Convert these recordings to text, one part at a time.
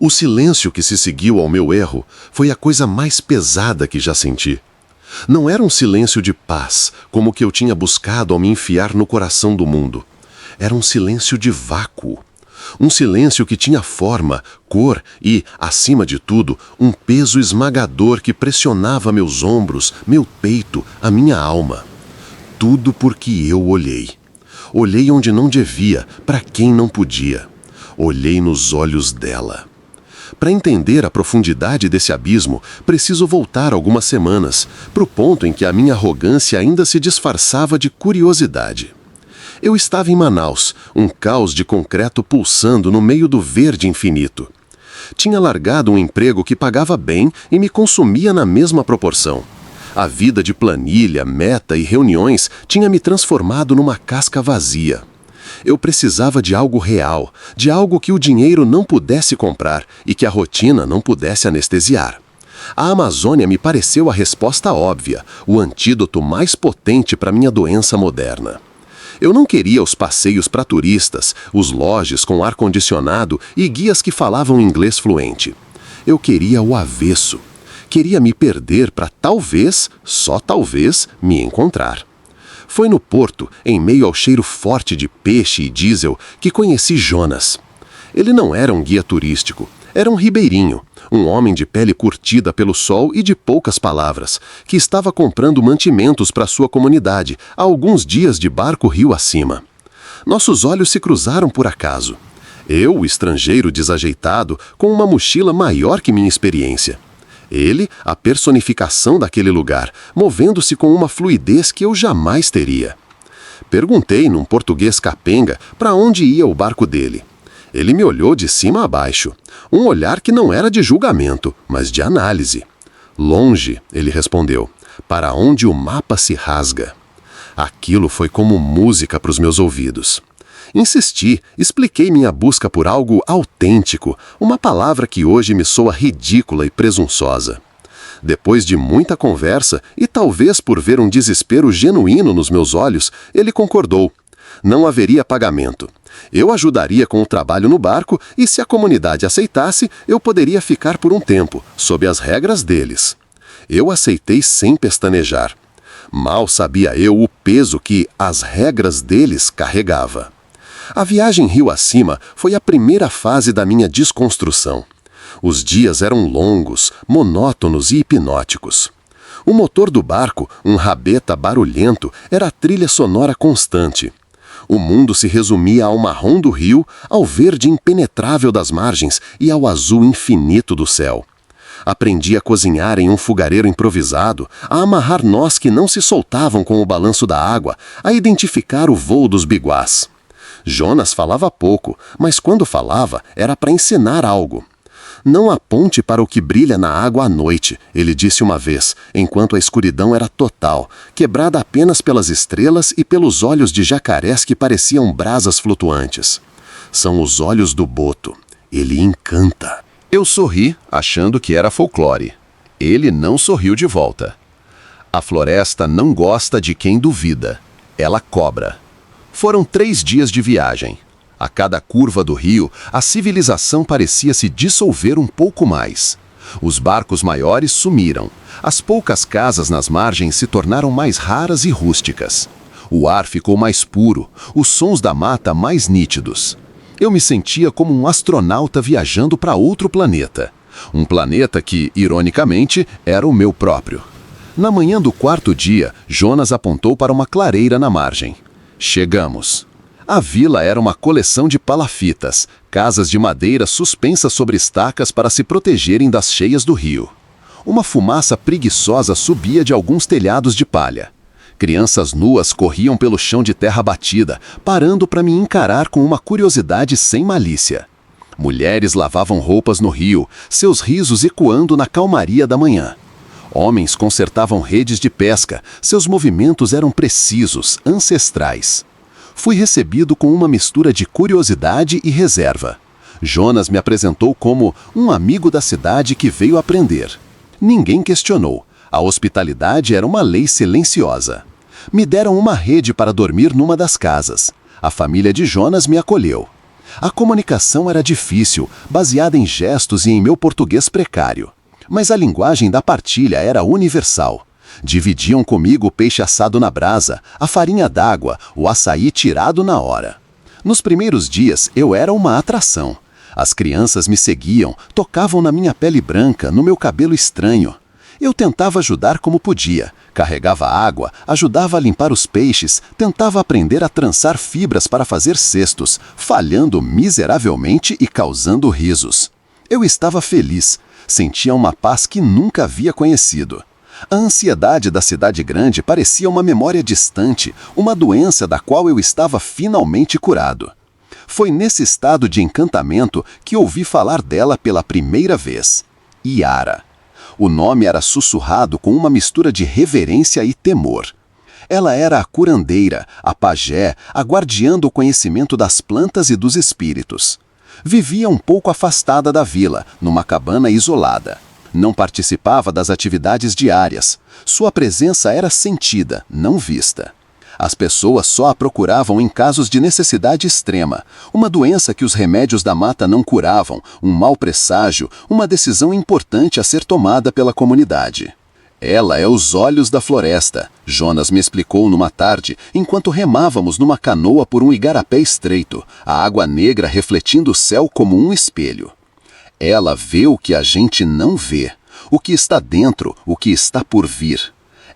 O silêncio que se seguiu ao meu erro foi a coisa mais pesada que já senti. Não era um silêncio de paz, como o que eu tinha buscado ao me enfiar no coração do mundo. Era um silêncio de vácuo. Um silêncio que tinha forma, cor e, acima de tudo, um peso esmagador que pressionava meus ombros, meu peito, a minha alma. Tudo porque eu olhei. Olhei onde não devia, para quem não podia. Olhei nos olhos dela. Para entender a profundidade desse abismo, preciso voltar algumas semanas, para o ponto em que a minha arrogância ainda se disfarçava de curiosidade. Eu estava em Manaus, um caos de concreto pulsando no meio do verde infinito. Tinha largado um emprego que pagava bem e me consumia na mesma proporção. A vida de planilha, meta e reuniões tinha me transformado numa casca vazia. Eu precisava de algo real, de algo que o dinheiro não pudesse comprar e que a rotina não pudesse anestesiar. A Amazônia me pareceu a resposta óbvia, o antídoto mais potente para minha doença moderna. Eu não queria os passeios para turistas, os lodges com ar-condicionado e guias que falavam inglês fluente. Eu queria o avesso. Queria me perder para talvez, só talvez, me encontrar. Foi no porto, em meio ao cheiro forte de peixe e diesel, que conheci Jonas. Ele não era um guia turístico, era um ribeirinho, um homem de pele curtida pelo sol e de poucas palavras, que estava comprando mantimentos para sua comunidade, há alguns dias de barco rio acima. Nossos olhos se cruzaram por acaso. Eu, o estrangeiro desajeitado, com uma mochila maior que minha experiência. Ele, a personificação daquele lugar, movendo-se com uma fluidez que eu jamais teria. Perguntei, num português capenga, para onde ia o barco dele. Ele me olhou de cima a baixo. Um olhar que não era de julgamento, mas de análise. Longe, ele respondeu, para onde o mapa se rasga. Aquilo foi como música para os meus ouvidos. Insisti, expliquei minha busca por algo autêntico, uma palavra que hoje me soa ridícula e presunçosa. Depois de muita conversa, e talvez por ver um desespero genuíno nos meus olhos, ele concordou. Não haveria pagamento. Eu ajudaria com o trabalho no barco e, se a comunidade aceitasse, eu poderia ficar por um tempo, sob as regras deles. Eu aceitei sem pestanejar. Mal sabia eu o peso que as regras deles carregava. A viagem rio acima foi a primeira fase da minha desconstrução. Os dias eram longos, monótonos e hipnóticos. O motor do barco, um rabeta barulhento, era a trilha sonora constante. O mundo se resumia ao marrom do rio, ao verde impenetrável das margens e ao azul infinito do céu. Aprendi a cozinhar em um fogareiro improvisado, a amarrar nós que não se soltavam com o balanço da água, a identificar o voo dos biguás. Jonas falava pouco, mas quando falava era para ensinar algo. Não aponte para o que brilha na água à noite, ele disse uma vez, enquanto a escuridão era total, quebrada apenas pelas estrelas e pelos olhos de jacarés que pareciam brasas flutuantes. São os olhos do boto. Ele encanta. Eu sorri, achando que era folclore. Ele não sorriu de volta. A floresta não gosta de quem duvida. Ela cobra. Foram 3 dias de viagem. A cada curva do rio, a civilização parecia se dissolver um pouco mais. Os barcos maiores sumiram. As poucas casas nas margens se tornaram mais raras e rústicas. O ar ficou mais puro, os sons da mata mais nítidos. Eu me sentia como um astronauta viajando para outro planeta. Um planeta que, ironicamente, era o meu próprio. Na manhã do 4º dia, Jonas apontou para uma clareira na margem. Chegamos. A vila era uma coleção de palafitas, casas de madeira suspensas sobre estacas para se protegerem das cheias do rio. Uma fumaça preguiçosa subia de alguns telhados de palha. Crianças nuas corriam pelo chão de terra batida, parando para me encarar com uma curiosidade sem malícia. Mulheres lavavam roupas no rio, seus risos ecoando na calmaria da manhã. Homens consertavam redes de pesca, seus movimentos eram precisos, ancestrais. Fui recebido com uma mistura de curiosidade e reserva. Jonas me apresentou como um amigo da cidade que veio aprender. Ninguém questionou. A hospitalidade era uma lei silenciosa. Me deram uma rede para dormir numa das casas. A família de Jonas me acolheu. A comunicação era difícil, baseada em gestos e em meu português precário. Mas a linguagem da partilha era universal. Dividiam comigo o peixe assado na brasa, a farinha d'água, o açaí tirado na hora. Nos primeiros dias, eu era uma atração. As crianças me seguiam, tocavam na minha pele branca, no meu cabelo estranho. Eu tentava ajudar como podia, carregava água, ajudava a limpar os peixes, tentava aprender a trançar fibras para fazer cestos, falhando miseravelmente e causando risos. Eu estava feliz, sentia uma paz que nunca havia conhecido. A ansiedade da cidade grande parecia uma memória distante, uma doença da qual eu estava finalmente curado. Foi nesse estado de encantamento que ouvi falar dela pela primeira vez. Yara. O nome era sussurrado com uma mistura de reverência e temor. Ela era a curandeira, a pajé, a guardiã do conhecimento das plantas e dos espíritos. Vivia um pouco afastada da vila, numa cabana isolada. Não participava das atividades diárias. Sua presença era sentida, não vista. As pessoas só a procuravam em casos de necessidade extrema, uma doença que os remédios da mata não curavam, um mau presságio, uma decisão importante a ser tomada pela comunidade. Ela é os olhos da floresta, Jonas me explicou numa tarde, enquanto remávamos numa canoa por um igarapé estreito, a água negra refletindo o céu como um espelho. Ela vê o que a gente não vê, o que está dentro, o que está por vir.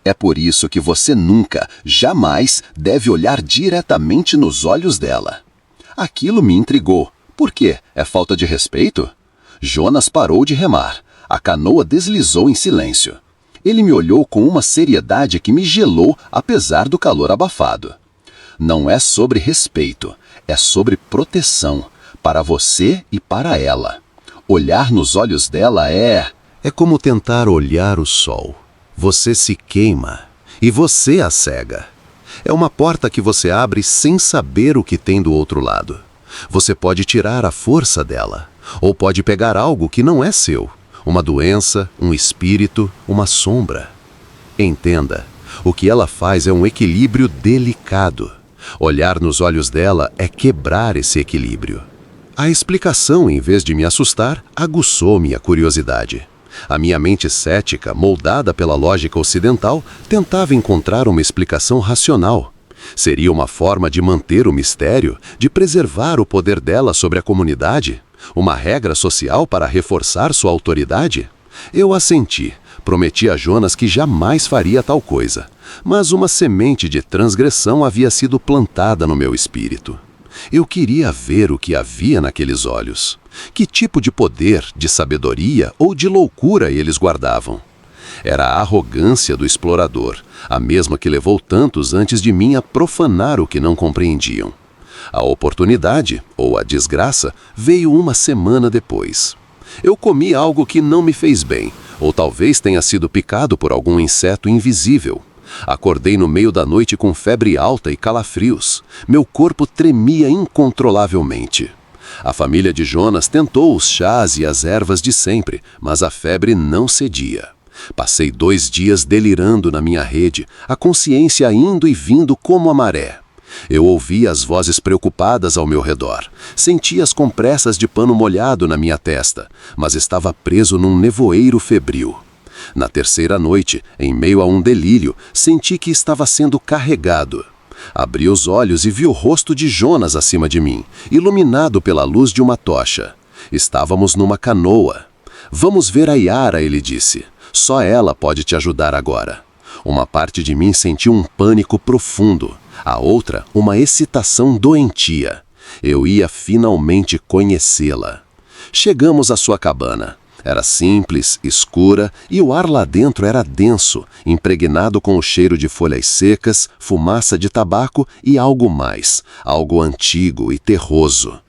É por isso que você nunca, jamais, deve olhar diretamente nos olhos dela. Aquilo me intrigou. Por quê? É falta de respeito? Jonas parou de remar. A canoa deslizou em silêncio. Ele me olhou com uma seriedade que me gelou, apesar do calor abafado. Não é sobre respeito, é sobre proteção, para você e para ela. Olhar nos olhos dela é como tentar olhar o sol. Você se queima e você a cega. É uma porta que você abre sem saber o que tem do outro lado. Você pode tirar a força dela, ou pode pegar algo que não é seu, uma doença, um espírito, uma sombra. Entenda, o que ela faz é um equilíbrio delicado. Olhar nos olhos dela é quebrar esse equilíbrio. A explicação, em vez de me assustar, aguçou minha curiosidade. A minha mente cética, moldada pela lógica ocidental, tentava encontrar uma explicação racional. Seria uma forma de manter o mistério, de preservar o poder dela sobre a comunidade? Uma regra social para reforçar sua autoridade? Eu assenti, prometi a Jonas que jamais faria tal coisa, mas uma semente de transgressão havia sido plantada no meu espírito. Eu queria ver o que havia naqueles olhos. Que tipo de poder, de sabedoria ou de loucura eles guardavam? Era a arrogância do explorador, a mesma que levou tantos antes de mim a profanar o que não compreendiam. A oportunidade, ou a desgraça, veio uma semana depois. Eu comi algo que não me fez bem, ou talvez tenha sido picado por algum inseto invisível. Acordei no meio da noite com febre alta e calafrios. Meu corpo tremia incontrolavelmente. A família de Jonas tentou os chás e as ervas de sempre, mas a febre não cedia. Passei 2 dias delirando na minha rede, a consciência indo e vindo como a maré. Eu ouvia as vozes preocupadas ao meu redor, sentia as compressas de pano molhado na minha testa, mas estava preso num nevoeiro febril. Na terceira noite, em meio a um delírio, senti que estava sendo carregado. Abri os olhos e vi o rosto de Jonas acima de mim, iluminado pela luz de uma tocha. Estávamos numa canoa. Vamos ver a Yara, ele disse. Só ela pode te ajudar agora. Uma parte de mim sentiu um pânico profundo, a outra uma excitação doentia. Eu ia finalmente conhecê-la. Chegamos à sua cabana. Era simples, escura e o ar lá dentro era denso, impregnado com o cheiro de folhas secas, fumaça de tabaco e algo mais, algo antigo e terroso.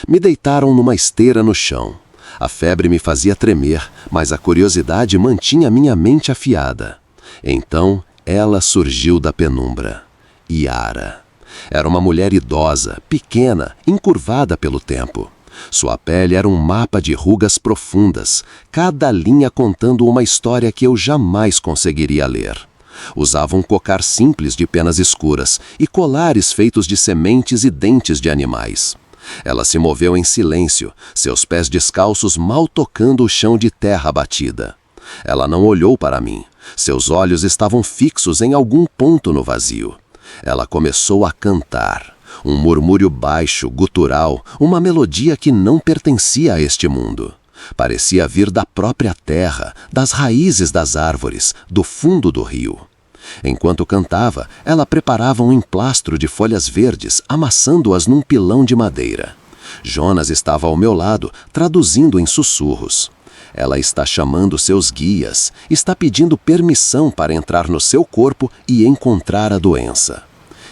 Me deitaram numa esteira no chão. A febre me fazia tremer, mas a curiosidade mantinha minha mente afiada. Então, ela surgiu da penumbra. Yara. Era uma mulher idosa, pequena, encurvada pelo tempo. Sua pele era um mapa de rugas profundas, cada linha contando uma história que eu jamais conseguiria ler. Usava um cocar simples de penas escuras e colares feitos de sementes e dentes de animais. Ela se moveu em silêncio, seus pés descalços mal tocando o chão de terra batida. Ela não olhou para mim. Seus olhos estavam fixos em algum ponto no vazio. Ela começou a cantar. Um murmúrio baixo, gutural, uma melodia que não pertencia a este mundo. Parecia vir da própria terra, das raízes das árvores, do fundo do rio. Enquanto cantava, ela preparava um emplastro de folhas verdes, amassando-as num pilão de madeira. Jonas estava ao meu lado, traduzindo em sussurros. Ela está chamando seus guias, está pedindo permissão para entrar no seu corpo e encontrar a doença.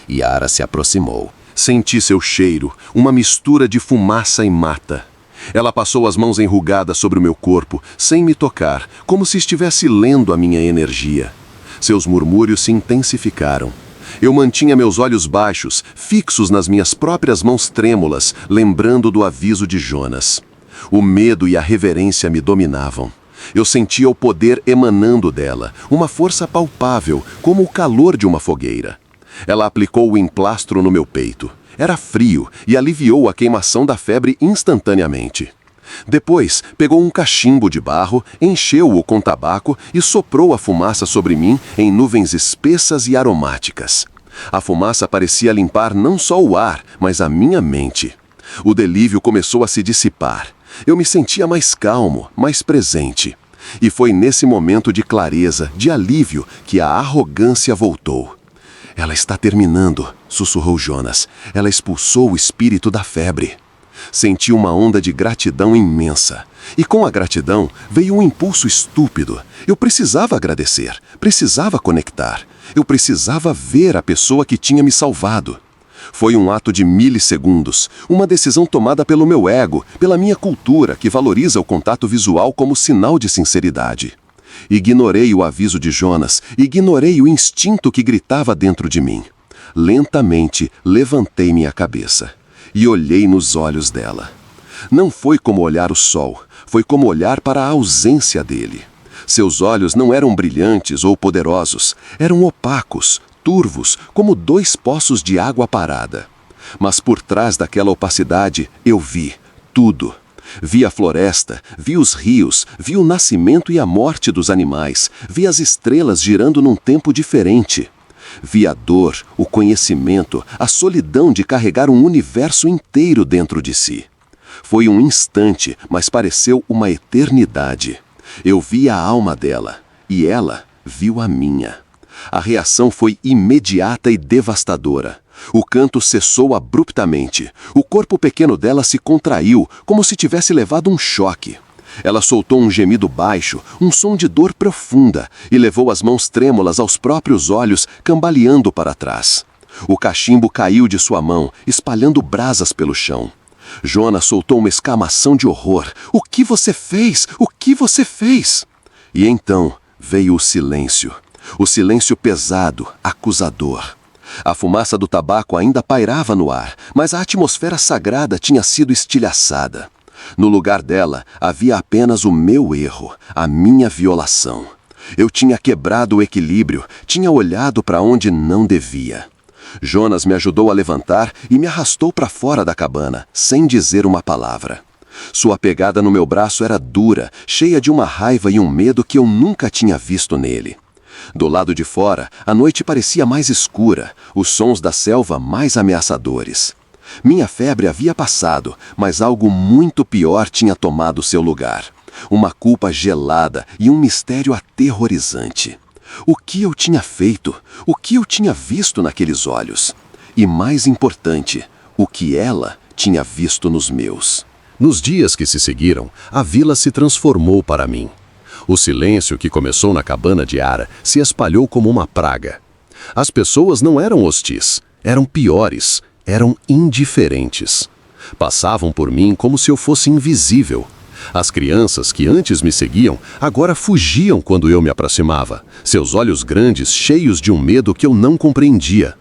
Yara se aproximou. Senti seu cheiro, uma mistura de fumaça e mata. Ela passou as mãos enrugadas sobre o meu corpo, sem me tocar, como se estivesse lendo a minha energia. Seus murmúrios se intensificaram. Eu mantinha meus olhos baixos, fixos nas minhas próprias mãos trêmulas, lembrando do aviso de Jonas. O medo e a reverência me dominavam. Eu sentia o poder emanando dela, uma força palpável, como o calor de uma fogueira. Ela aplicou o emplastro no meu peito. Era frio e aliviou a queimação da febre instantaneamente. Depois, pegou um cachimbo de barro, encheu-o com tabaco e soprou a fumaça sobre mim em nuvens espessas e aromáticas. A fumaça parecia limpar não só o ar, mas a minha mente. O delírio começou a se dissipar. Eu me sentia mais calmo, mais presente. E foi nesse momento de clareza, de alívio, que a arrogância voltou. Ela está terminando, sussurrou Jonas. Ela expulsou o espírito da febre. Senti uma onda de gratidão imensa. E com a gratidão veio um impulso estúpido. Eu precisava agradecer, precisava conectar. Eu precisava ver a pessoa que tinha me salvado. Foi um ato de milissegundos, uma decisão tomada pelo meu ego, pela minha cultura que valoriza o contato visual como sinal de sinceridade. Ignorei o aviso de Jonas, ignorei o instinto que gritava dentro de mim. Lentamente, levantei minha cabeça e olhei nos olhos dela. Não foi como olhar o sol, foi como olhar para a ausência dele. Seus olhos não eram brilhantes ou poderosos, eram opacos, turvos, como dois poços de água parada. Mas por trás daquela opacidade, eu vi tudo. Vi a floresta, vi os rios, vi o nascimento e a morte dos animais, vi as estrelas girando num tempo diferente. Vi a dor, o conhecimento, a solidão de carregar um universo inteiro dentro de si. Foi um instante, mas pareceu uma eternidade. Eu vi a alma dela, e ela viu a minha. A reação foi imediata e devastadora. O canto cessou abruptamente. O corpo pequeno dela se contraiu, como se tivesse levado um choque. Ela soltou um gemido baixo, um som de dor profunda, e levou as mãos trêmulas aos próprios olhos, cambaleando para trás. O cachimbo caiu de sua mão, espalhando brasas pelo chão. Jonas soltou uma exclamação de horror. « O que você fez? O que você fez? » E então veio o silêncio. O silêncio pesado, acusador. A fumaça do tabaco ainda pairava no ar, mas a atmosfera sagrada tinha sido estilhaçada. No lugar dela, havia apenas o meu erro, a minha violação. Eu tinha quebrado o equilíbrio, tinha olhado para onde não devia. Jonas me ajudou a levantar e me arrastou para fora da cabana, sem dizer uma palavra. Sua pegada no meu braço era dura, cheia de uma raiva e um medo que eu nunca tinha visto nele. Do lado de fora, a noite parecia mais escura, os sons da selva mais ameaçadores. Minha febre havia passado, mas algo muito pior tinha tomado seu lugar. Uma culpa gelada e um mistério aterrorizante. O que eu tinha feito? O que eu tinha visto naqueles olhos? E mais importante, o que ela tinha visto nos meus? Nos dias que se seguiram, a vila se transformou para mim. O silêncio que começou na cabana de Yara se espalhou como uma praga. As pessoas não eram hostis, eram piores, eram indiferentes. Passavam por mim como se eu fosse invisível. As crianças que antes me seguiam, agora fugiam quando eu me aproximava, seus olhos grandes cheios de um medo que eu não compreendia.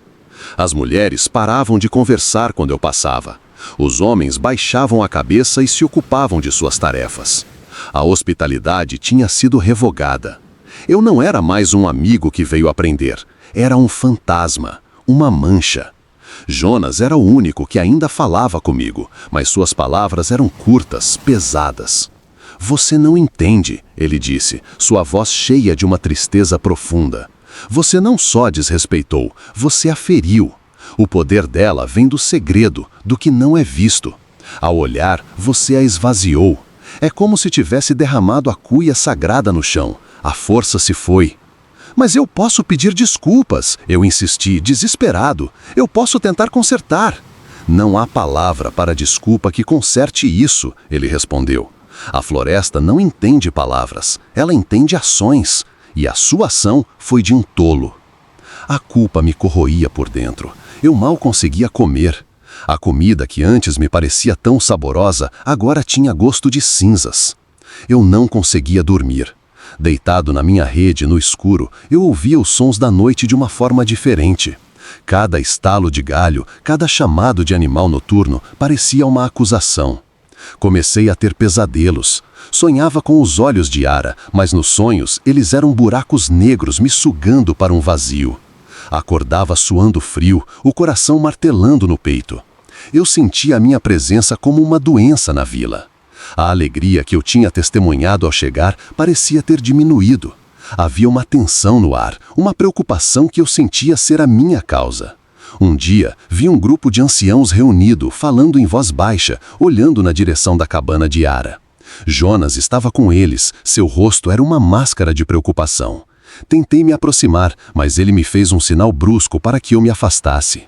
As mulheres paravam de conversar quando eu passava. Os homens baixavam a cabeça e se ocupavam de suas tarefas. A hospitalidade tinha sido revogada. Eu não era mais um amigo que veio aprender. Era um fantasma, uma mancha. Jonas era o único que ainda falava comigo, mas suas palavras eram curtas, pesadas. Você não entende, ele disse, sua voz cheia de uma tristeza profunda. Você não só desrespeitou, você a feriu. O poder dela vem do segredo, do que não é visto. Ao olhar, você a esvaziou. É como se tivesse derramado a cuia sagrada no chão. A força se foi. Mas eu posso pedir desculpas, eu insisti, desesperado. Eu posso tentar consertar. Não há palavra para desculpa que conserte isso, ele respondeu. A floresta não entende palavras, ela entende ações. E a sua ação foi de um tolo. A culpa me corroía por dentro. Eu mal conseguia comer. A comida que antes me parecia tão saborosa, agora tinha gosto de cinzas. Eu não conseguia dormir. Deitado na minha rede, no escuro, eu ouvia os sons da noite de uma forma diferente. Cada estalo de galho, cada chamado de animal noturno parecia uma acusação. Comecei a ter pesadelos. Sonhava com os olhos de Yara, mas nos sonhos eles eram buracos negros me sugando para um vazio. Acordava suando frio, o coração martelando no peito. Eu sentia a minha presença como uma doença na vila. A alegria que eu tinha testemunhado ao chegar parecia ter diminuído. Havia uma tensão no ar, uma preocupação que eu sentia ser a minha causa. Um dia, vi um grupo de anciãos reunido, falando em voz baixa, olhando na direção da cabana de Yara. Jonas estava com eles, seu rosto era uma máscara de preocupação. Tentei me aproximar, mas ele me fez um sinal brusco para que eu me afastasse.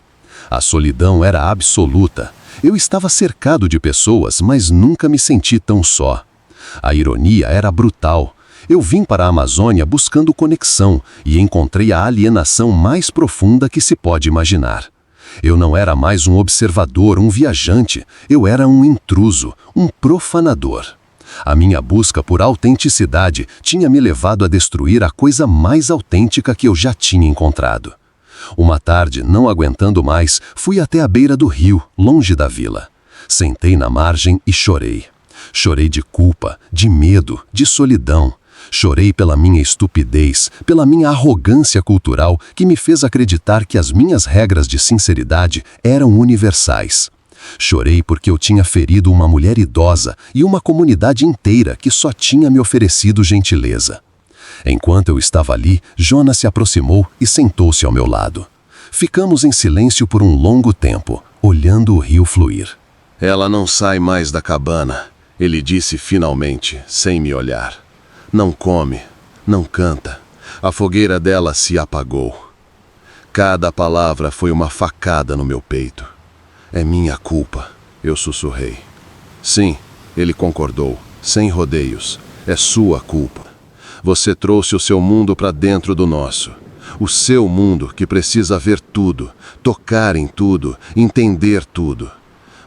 A solidão era absoluta. Eu estava cercado de pessoas, mas nunca me senti tão só. A ironia era brutal. Eu vim para a Amazônia buscando conexão e encontrei a alienação mais profunda que se pode imaginar. Eu não era mais um observador, um viajante. Eu era um intruso, um profanador. A minha busca por autenticidade tinha me levado a destruir a coisa mais autêntica que eu já tinha encontrado. Uma tarde, não aguentando mais, fui até a beira do rio, longe da vila. Sentei na margem e chorei. Chorei de culpa, de medo, de solidão. Chorei pela minha estupidez, pela minha arrogância cultural que me fez acreditar que as minhas regras de sinceridade eram universais. Chorei porque eu tinha ferido uma mulher idosa e uma comunidade inteira que só tinha me oferecido gentileza. Enquanto eu estava ali, Jonas se aproximou e sentou-se ao meu lado. Ficamos em silêncio por um longo tempo, olhando o rio fluir. Ela não sai mais da cabana, ele disse finalmente, sem me olhar. Não come, não canta. A fogueira dela se apagou. Cada palavra foi uma facada no meu peito. É minha culpa, eu sussurrei. Sim, ele concordou, sem rodeios. É sua culpa. Você trouxe o seu mundo para dentro do nosso. O seu mundo que precisa ver tudo, tocar em tudo, entender tudo.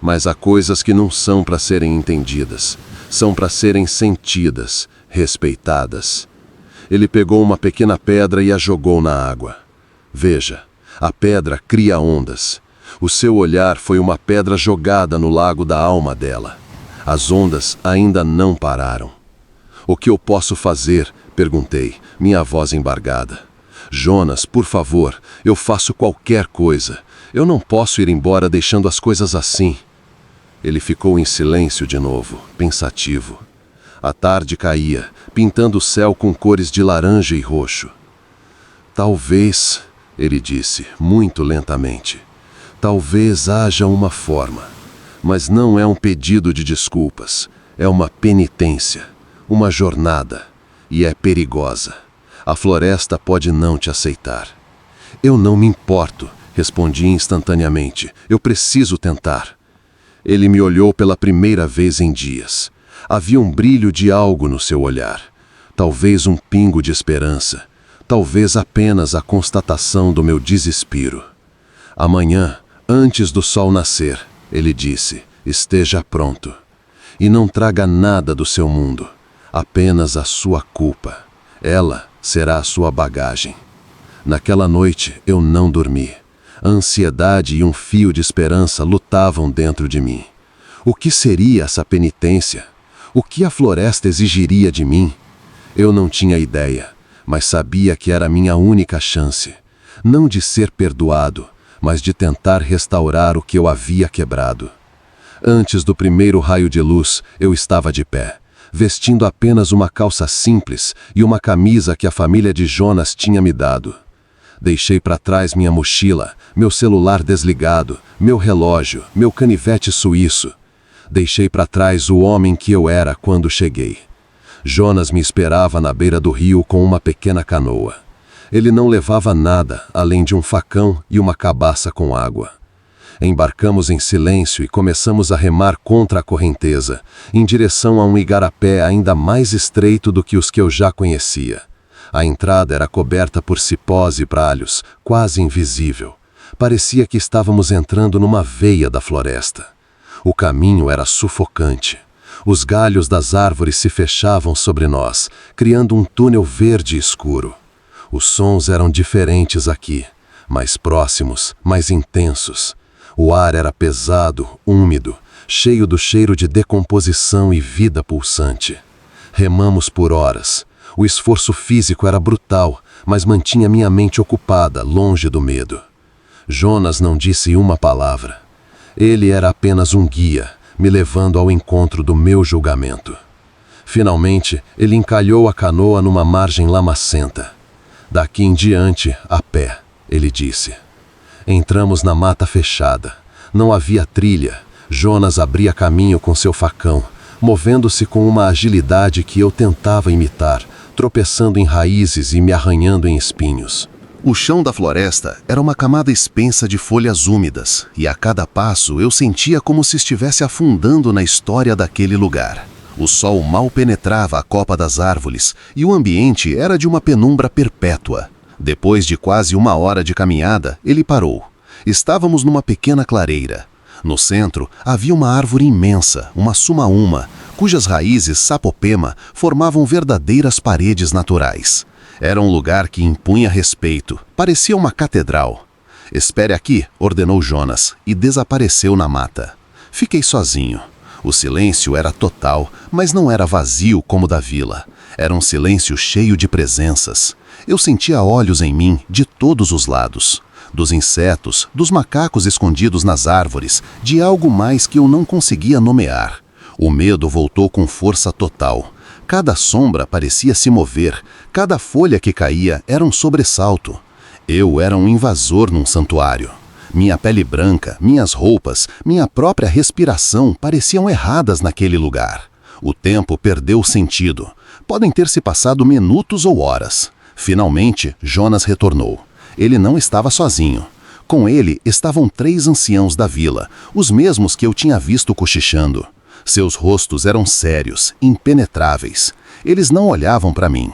Mas há coisas que não são para serem entendidas. São para serem sentidas, respeitadas. Ele pegou uma pequena pedra e a jogou na água. Veja, a pedra cria ondas. O seu olhar foi uma pedra jogada no lago da alma dela. As ondas ainda não pararam. O que eu posso fazer? Perguntei, minha voz embargada. Jonas, por favor, eu faço qualquer coisa. Eu não posso ir embora deixando as coisas assim. Ele ficou em silêncio de novo, pensativo. A tarde caía, pintando o céu com cores de laranja e roxo. Talvez, ele disse, muito lentamente, talvez haja uma forma, mas não é um pedido de desculpas, é uma penitência, uma jornada, e é perigosa. A floresta pode não te aceitar. Eu não me importo, respondi instantaneamente, eu preciso tentar. Ele me olhou pela primeira vez em dias. Havia um brilho de algo no seu olhar. Talvez um pingo de esperança. Talvez apenas a constatação do meu desespero. Amanhã, antes do sol nascer, ele disse, esteja pronto. E não traga nada do seu mundo, apenas a sua culpa. Ela será a sua bagagem. Naquela noite eu não dormi. A ansiedade e um fio de esperança lutavam dentro de mim. O que seria essa penitência? O que a floresta exigiria de mim? Eu não tinha ideia, mas sabia que era minha única chance. Não de ser perdoado, mas de tentar restaurar o que eu havia quebrado. Antes do primeiro raio de luz, eu estava de pé, vestindo apenas uma calça simples e uma camisa que a família de Jonas tinha me dado. Deixei para trás minha mochila, meu celular desligado, meu relógio, meu canivete suíço. Deixei para trás o homem que eu era quando cheguei. Jonas me esperava na beira do rio com uma pequena canoa. Ele não levava nada além de um facão e uma cabaça com água. Embarcamos em silêncio e começamos a remar contra a correnteza, em direção a um igarapé ainda mais estreito do que os que eu já conhecia. A entrada era coberta por cipós e bralhos, quase invisível. Parecia que estávamos entrando numa veia da floresta. O caminho era sufocante. Os galhos das árvores se fechavam sobre nós, criando um túnel verde escuro. Os sons eram diferentes aqui, mais próximos, mais intensos. O ar era pesado, úmido, cheio do cheiro de decomposição e vida pulsante. Remamos por horas. O esforço físico era brutal, mas mantinha minha mente ocupada, longe do medo. Jonas não disse uma palavra. Ele era apenas um guia, me levando ao encontro do meu julgamento. Finalmente, ele encalhou a canoa numa margem lamacenta. Daqui em diante, a pé, ele disse. Entramos na mata fechada. Não havia trilha. Jonas abria caminho com seu facão, movendo-se com uma agilidade que eu tentava imitar, tropeçando em raízes e me arranhando em espinhos. O chão da floresta era uma camada espessa de folhas úmidas, e a cada passo eu sentia como se estivesse afundando na história daquele lugar. O sol mal penetrava a copa das árvores, e o ambiente era de uma penumbra perpétua. Depois de quase 1 hora de caminhada, ele parou. Estávamos numa pequena clareira. No centro, havia uma árvore imensa, uma sumaúma, cujas raízes sapopema formavam verdadeiras paredes naturais. Era um lugar que impunha respeito, parecia uma catedral. "Espere aqui", ordenou Jonas, e desapareceu na mata. Fiquei sozinho. O silêncio era total, mas não era vazio como o da vila. Era um silêncio cheio de presenças. Eu sentia olhos em mim de todos os lados. Dos insetos, dos macacos escondidos nas árvores, de algo mais que eu não conseguia nomear. O medo voltou com força total. Cada sombra parecia se mover, cada folha que caía era um sobressalto. Eu era um invasor num santuário. Minha pele branca, minhas roupas, minha própria respiração pareciam erradas naquele lugar. O tempo perdeu o sentido. Podem ter se passado minutos ou horas. Finalmente, Jonas retornou. Ele não estava sozinho. Com ele estavam 3 anciãos da vila, os mesmos que eu tinha visto cochichando. Seus rostos eram sérios, impenetráveis. Eles não olhavam para mim.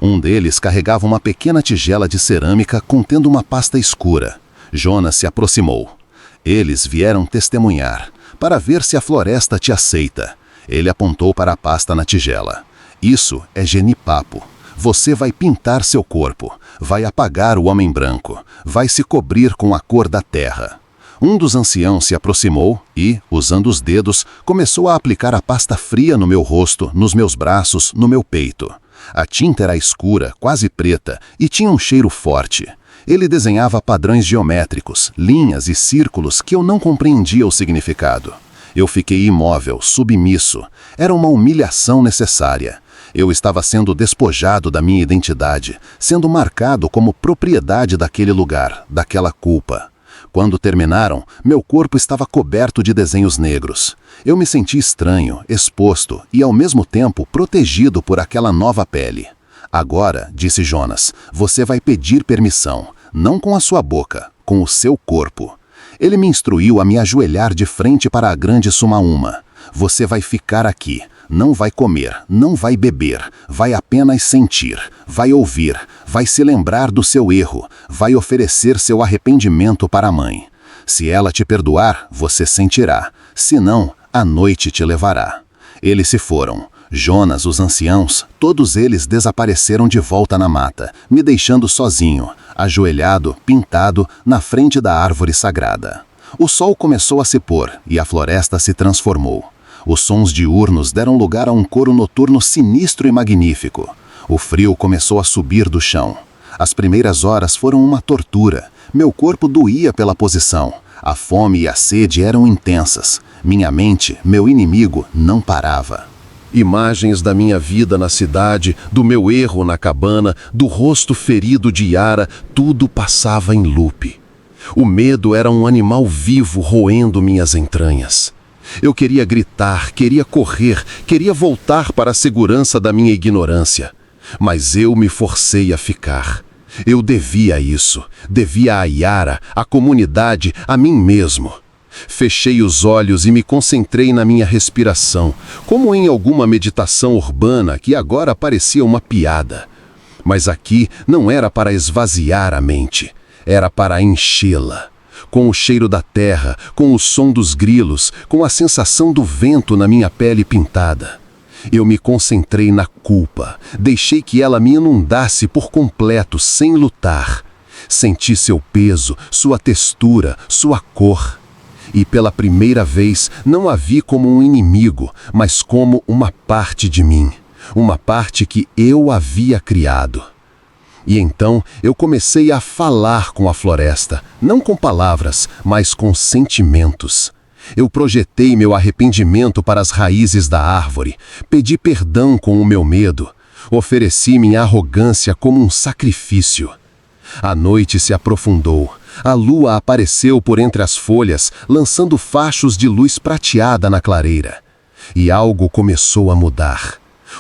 Um deles carregava uma pequena tigela de cerâmica contendo uma pasta escura. Jonas se aproximou. Eles vieram testemunhar, para ver se a floresta te aceita. Ele apontou para a pasta na tigela. "Isso é genipapo. Você vai pintar seu corpo, vai apagar o homem branco, vai se cobrir com a cor da terra." Um dos anciãos se aproximou e, usando os dedos, começou a aplicar a pasta fria no meu rosto, nos meus braços, no meu peito. A tinta era escura, quase preta, e tinha um cheiro forte. Ele desenhava padrões geométricos, linhas e círculos que eu não compreendia o significado. Eu fiquei imóvel, submisso. Era uma humilhação necessária. Eu estava sendo despojado da minha identidade, sendo marcado como propriedade daquele lugar, daquela culpa. Quando terminaram, meu corpo estava coberto de desenhos negros. Eu me senti estranho, exposto e, ao mesmo tempo, protegido por aquela nova pele. "Agora", disse Jonas, "você vai pedir permissão, não com a sua boca, com o seu corpo." Ele me instruiu a me ajoelhar de frente para a grande sumaúma. "Você vai ficar aqui. Não vai comer, não vai beber, vai apenas sentir, vai ouvir, vai se lembrar do seu erro, vai oferecer seu arrependimento para a mãe. Se ela te perdoar, você sentirá, se não, a noite te levará." Eles se foram. Jonas, os anciãos, todos eles desapareceram de volta na mata, me deixando sozinho, ajoelhado, pintado, na frente da árvore sagrada. O sol começou a se pôr e a floresta se transformou. Os sons diurnos deram lugar a um coro noturno sinistro e magnífico. O frio começou a subir do chão. As primeiras horas foram uma tortura. Meu corpo doía pela posição. A fome e a sede eram intensas. Minha mente, meu inimigo, não parava. Imagens da minha vida na cidade, do meu erro na cabana, do rosto ferido de Yara, tudo passava em loop. O medo era um animal vivo roendo minhas entranhas. Eu queria gritar, queria correr, queria voltar para a segurança da minha ignorância. Mas eu me forcei a ficar. Eu devia isso, devia a Yara, à comunidade, a mim mesmo. Fechei os olhos e me concentrei na minha respiração, como em alguma meditação urbana que agora parecia uma piada. Mas aqui não era para esvaziar a mente, era para enchê-la. Com o cheiro da terra, com o som dos grilos, com a sensação do vento na minha pele pintada. Eu me concentrei na culpa, deixei que ela me inundasse por completo, sem lutar. Senti seu peso, sua textura, sua cor. E pela primeira vez não a vi como um inimigo, mas como uma parte de mim, uma parte que eu havia criado. E então eu comecei a falar com a floresta, não com palavras, mas com sentimentos. Eu projetei meu arrependimento para as raízes da árvore, pedi perdão com o meu medo, ofereci minha arrogância como um sacrifício. A noite se aprofundou. A lua apareceu por entre as folhas, lançando fachos de luz prateada na clareira. E algo começou a mudar.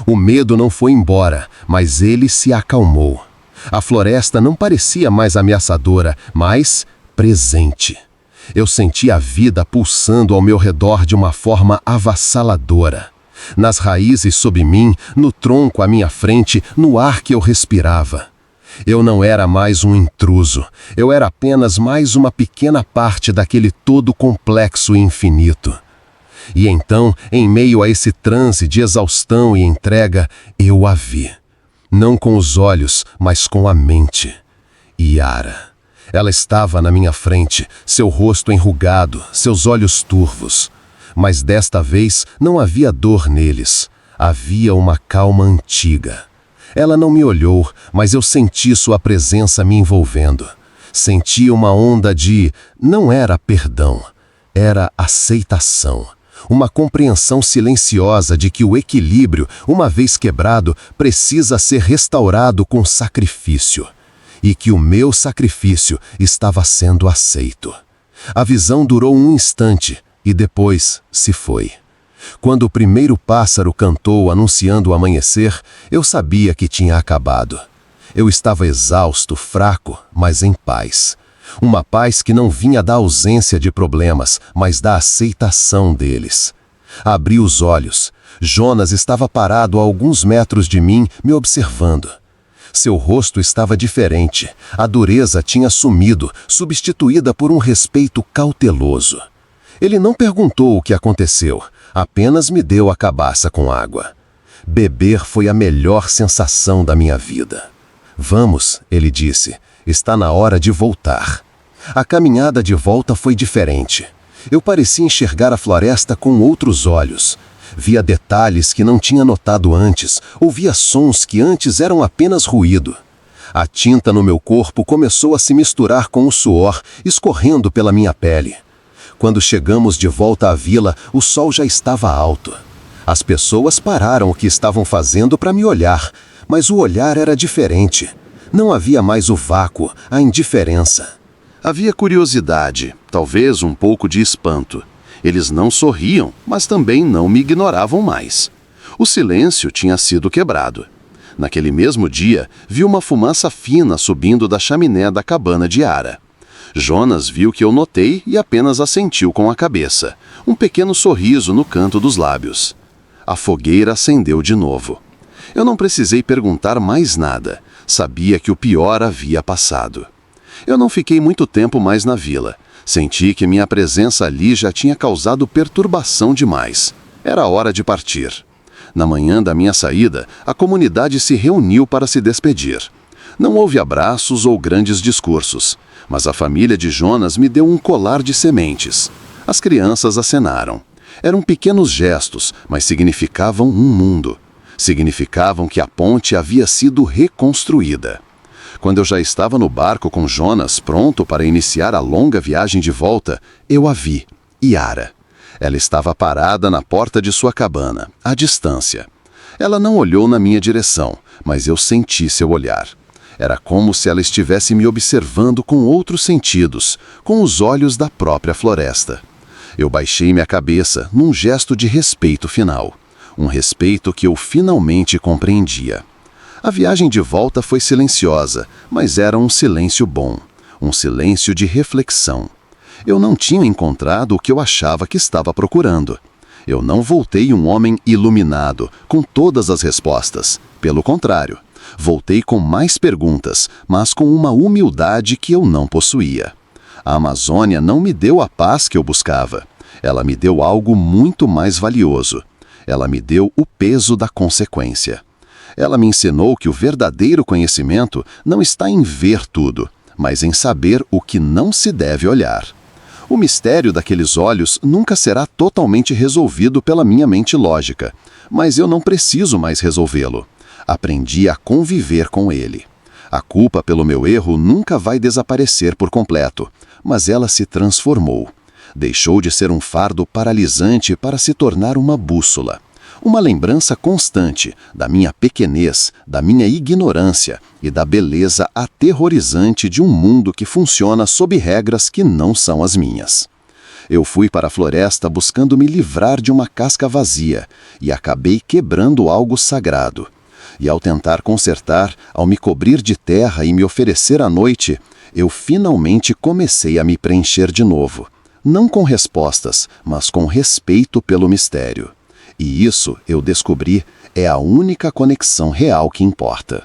O medo não foi embora, mas ele se acalmou. A floresta não parecia mais ameaçadora, mas presente. Eu senti a vida pulsando ao meu redor de uma forma avassaladora. Nas raízes sob mim, no tronco à minha frente, no ar que eu respirava. Eu não era mais um intruso, eu era apenas mais uma pequena parte daquele todo complexo e infinito. E então, em meio a esse transe de exaustão e entrega, eu a vi. Não com os olhos, mas com a mente. Yara. Ela estava na minha frente, seu rosto enrugado, seus olhos turvos. Mas desta vez não havia dor neles, havia uma calma antiga. Ela não me olhou, mas eu senti sua presença me envolvendo. Senti uma onda de... não era perdão, era aceitação. Uma compreensão silenciosa de que o equilíbrio, uma vez quebrado, precisa ser restaurado com sacrifício. E que o meu sacrifício estava sendo aceito. A visão durou um instante e depois se foi. Quando o primeiro pássaro cantou anunciando o amanhecer, eu sabia que tinha acabado. Eu estava exausto, fraco, mas em paz. Uma paz que não vinha da ausência de problemas, mas da aceitação deles. Abri os olhos. Jonas estava parado a alguns metros de mim, me observando. Seu rosto estava diferente. A dureza tinha sumido, substituída por um respeito cauteloso. Ele não perguntou o que aconteceu, apenas me deu a cabaça com água. Beber foi a melhor sensação da minha vida. Vamos, ele disse, está na hora de voltar. A caminhada de volta foi diferente. Eu parecia enxergar a floresta com outros olhos. Via detalhes que não tinha notado antes, ouvia sons que antes eram apenas ruído. A tinta no meu corpo começou a se misturar com o suor, escorrendo pela minha pele. Quando chegamos de volta à vila, o sol já estava alto. As pessoas pararam o que estavam fazendo para me olhar, mas o olhar era diferente. Não havia mais o vácuo, a indiferença. Havia curiosidade, talvez um pouco de espanto. Eles não sorriam, mas também não me ignoravam mais. O silêncio tinha sido quebrado. Naquele mesmo dia, vi uma fumaça fina subindo da chaminé da cabana de Yara. Jonas viu que eu notei e apenas assentiu com a cabeça, um pequeno sorriso no canto dos lábios. A fogueira acendeu de novo. Eu não precisei perguntar mais nada, sabia que o pior havia passado. Eu não fiquei muito tempo mais na vila. Senti que minha presença ali já tinha causado perturbação demais. Era hora de partir. Na manhã da minha saída, a comunidade se reuniu para se despedir. Não houve abraços ou grandes discursos, mas a família de Jonas me deu um colar de sementes. As crianças acenaram. Eram pequenos gestos, mas significavam um mundo. Significavam que a ponte havia sido reconstruída. Quando eu já estava no barco com Jonas, pronto para iniciar a longa viagem de volta, eu a vi, Yara. Ela estava parada na porta de sua cabana, à distância. Ela não olhou na minha direção, mas eu senti seu olhar. Era como se ela estivesse me observando com outros sentidos, com os olhos da própria floresta. Eu baixei minha cabeça num gesto de respeito final. Um respeito que eu finalmente compreendia. A viagem de volta foi silenciosa, mas era um silêncio bom. Um silêncio de reflexão. Eu não tinha encontrado o que eu achava que estava procurando. Eu não voltei um homem iluminado, com todas as respostas. Pelo contrário, voltei com mais perguntas, mas com uma humildade que eu não possuía. A Amazônia não me deu a paz que eu buscava. Ela me deu algo muito mais valioso. Ela me deu o peso da consequência. Ela me ensinou que o verdadeiro conhecimento não está em ver tudo, mas em saber o que não se deve olhar. O mistério daqueles olhos nunca será totalmente resolvido pela minha mente lógica, mas eu não preciso mais resolvê-lo. Aprendi a conviver com ele. A culpa pelo meu erro nunca vai desaparecer por completo, mas ela se transformou. Deixou de ser um fardo paralisante para se tornar uma bússola. Uma lembrança constante da minha pequenez, da minha ignorância e da beleza aterrorizante de um mundo que funciona sob regras que não são as minhas. Eu fui para a floresta buscando me livrar de uma casca vazia e acabei quebrando algo sagrado. E ao tentar consertar, ao me cobrir de terra e me oferecer à noite, eu finalmente comecei a me preencher de novo. Não com respostas, mas com respeito pelo mistério. E isso, eu descobri, é a única conexão real que importa.